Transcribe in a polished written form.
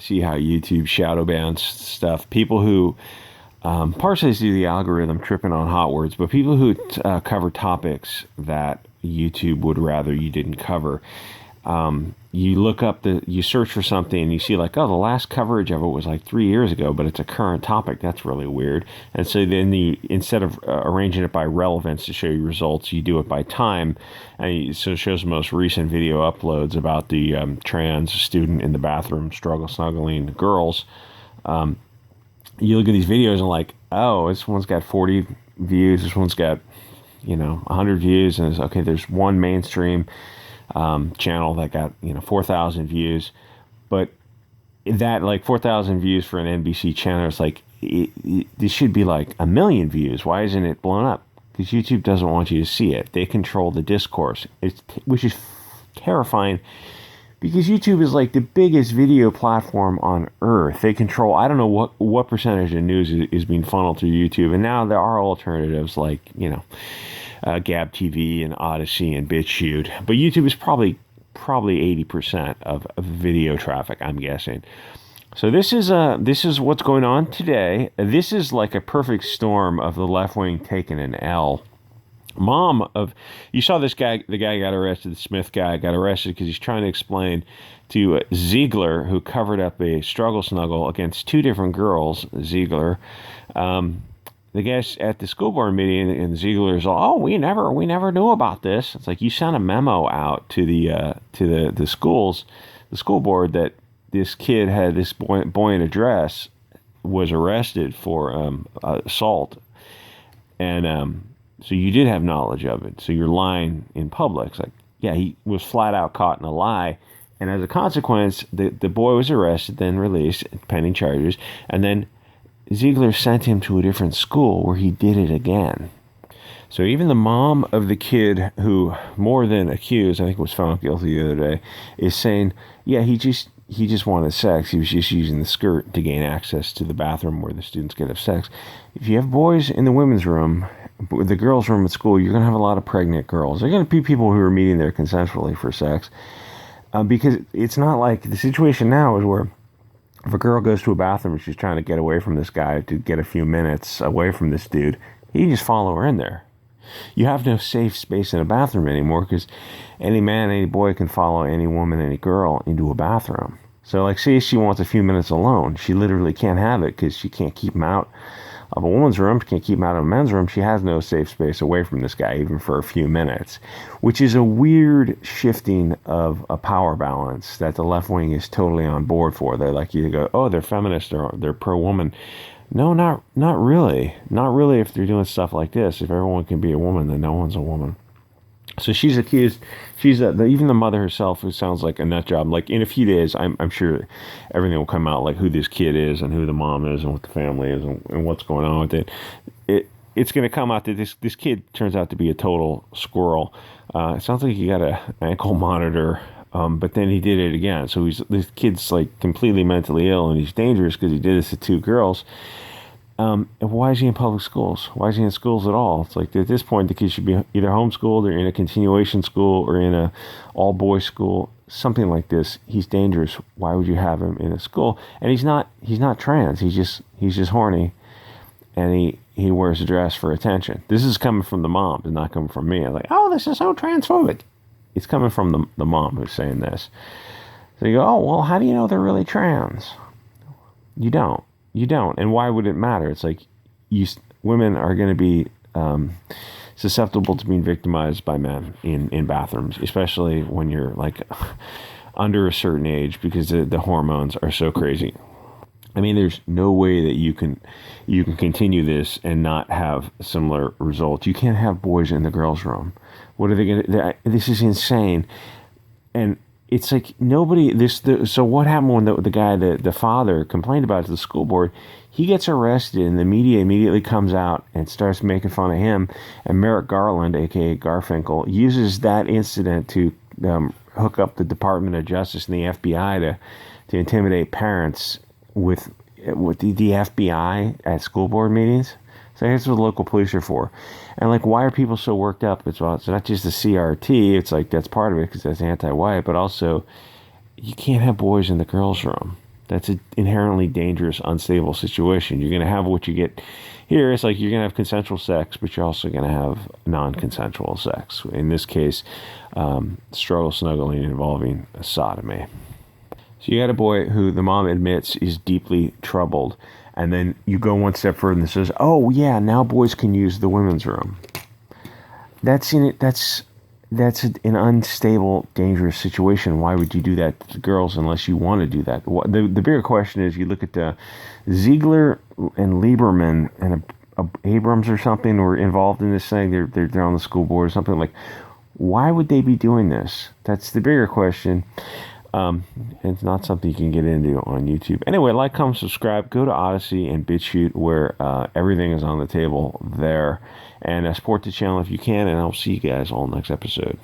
see how YouTube shadow bans stuff. People who, partially due to the algorithm tripping on hot words, but people who cover topics that YouTube would rather you didn't cover. You look up you search for something and you see like, oh, the last coverage of it was like 3 years ago, but it's a current topic. That's really weird. And so then instead of arranging it by relevance to show you results, you do it by time. And so it shows the most recent video uploads about the trans student in the bathroom snuggling girls. You look at these videos and like, oh, this one's got 40 views. This one's got, 100 views. And it's okay, there's one mainstream channel that got 4,000 views, but that like 4,000 views for an NBC channel is like this should be like 1 million views. Why isn't it blown up? Because YouTube doesn't want you to see it. They control the discourse, which is terrifying. Because YouTube is like the biggest video platform on earth. They control, I don't know what percentage of news is being funneled through YouTube, and now there are alternatives like Gab TV and Odysee and Bit Chute, but YouTube is probably 80% of video traffic, I'm guessing. So this is what's going on today. This is like a perfect storm of the left wing taking an L. You saw this guy, the guy got arrested, the Smith guy got arrested because he's trying to explain to Ziegler, who covered up a struggle snuggle against two different girls. Ziegler, the guys at the school board meeting, and Ziegler's all, we never knew about this. It's like you sent a memo out to the schools, the school board, that this kid had this boy in a dress was arrested for assault, and so you did have knowledge of it. So you're lying in public. It's like, yeah, he was flat out caught in a lie. And as a consequence, the boy was arrested, then released, pending charges. And then Ziegler sent him to a different school where he did it again. So even the mom of the kid who more than accused, I think was found guilty the other day, is saying, yeah, he just wanted sex. He was just using the skirt to gain access to the bathroom where the students get sex. If you have boys in the women's room, the girls' room at school, you're going to have a lot of pregnant girls. There are going to be people who are meeting there consensually for sex. Because it's not like the situation now is where if a girl goes to a bathroom and she's trying to get away from this guy to get a few minutes away from this dude, you just follow her in there. You have no safe space in a bathroom anymore because any man, any boy can follow any woman, any girl into a bathroom. So like, say she wants a few minutes alone. She literally can't have it because she can't keep him out of a woman's room. She can't keep him out of a men's room. She has no safe space away from this guy, even for a few minutes, which is a weird shifting of a power balance that the left wing is totally on board for. They're like, you go, oh, they're feminist or they're pro-woman. No, not really. Not really if they're doing stuff like this. If everyone can be a woman, then no one's a woman. So she's accused. She's even the mother herself, who sounds like a nut job. Like in a few days, I'm sure everything will come out, like who this kid is and who the mom is and what the family is and what's going on with it. It's going to come out that this kid turns out to be a total squirrel. It sounds like he got an ankle monitor, but then he did it again. So this kid's like completely mentally ill and he's dangerous because he did this to two girls. And why is he in public schools? Why is he in schools at all? It's like at this point, the kid should be either homeschooled or in a continuation school or in a all-boys school, something like this. He's dangerous. Why would you have him in a school? And he's not trans. He's just horny, and he wears a dress for attention. This is coming from the mom. It's not coming from me. I'm like, oh, this is so transphobic. It's coming from the mom who's saying this. So you go, oh, well, how do you know they're really trans? You don't. And why would it matter? It's like women are going to be susceptible to being victimized by men in bathrooms, especially when you're like under a certain age, because the hormones are so crazy. I mean, there's no way that you can continue this and not have similar results. You can't have boys in the girls' room. What are they going to? This is insane. And it's like so what happened when the guy, the father, complained about it to the school board? He gets arrested and the media immediately comes out and starts making fun of him. And Merrick Garland, a.k.a. Garfinkel, uses that incident to hook up the Department of Justice and the FBI to intimidate parents with the FBI at school board meetings. So here's what the local police are for. And like, why are people so worked up? It's not just the CRT. It's like, that's part of it because that's anti-white, but also you can't have boys in the girls' room. That's an inherently dangerous, unstable situation. You're going to have what you get here. It's like you're going to have consensual sex, but you're also going to have non-consensual sex. In this case, struggle snuggling involving sodomy. So you got a boy who the mom admits is deeply troubled, and then you go one step further and says, "Oh yeah, now boys can use the women's room." That's an unstable, dangerous situation. Why would you do that to girls unless you want to do that? The bigger question is, you look at Ziegler and Lieberman and Abrams or something were involved in this thing. They're on the school board or something. Like, why would they be doing this? That's the bigger question. It's not something you can get into on YouTube. Anyway, like, comment, subscribe. Go to Odysee and Bit Chute, where everything is on the table there. And support the channel if you can, and I'll see you guys all next episode.